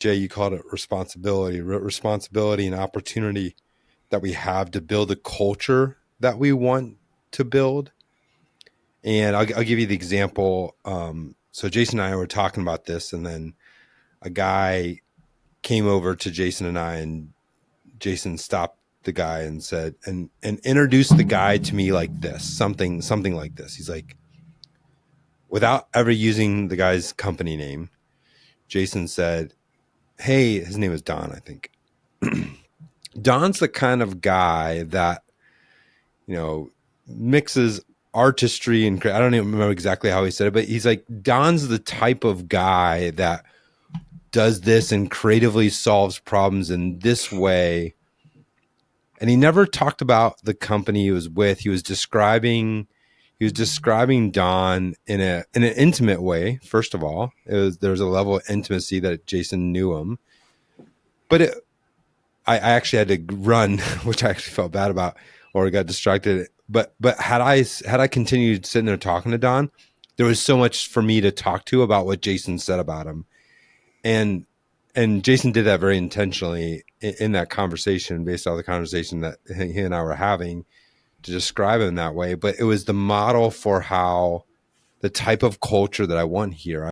Jay, you called it responsibility and opportunity that we have to build a culture that we want to build. And I'll give you the example. So Jason and I were talking about this, and then a guy came over to Jason and I, and Jason stopped the guy and said, and introduced the guy to me like this, something like this. He's like, without ever using the guy's company name, Jason said, hey, his name was Don, I think. Don's the kind of guy that, mixes artistry and I don't even remember exactly how he said it, but he's like, Don's the type of guy that does this and creatively solves problems in this way. And he never talked about the company he was with. He was describing Don in an intimate way. First of all, there was a level of intimacy that Jason knew him, but I actually had to run, which I actually felt bad about, or got distracted. But had I continued sitting there talking to Don, there was so much for me to talk to about what Jason said about him, and Jason did that very intentionally in that conversation, based on the conversation that he and I were having, to describe him that way. But it was the model for how the type of culture that I want here.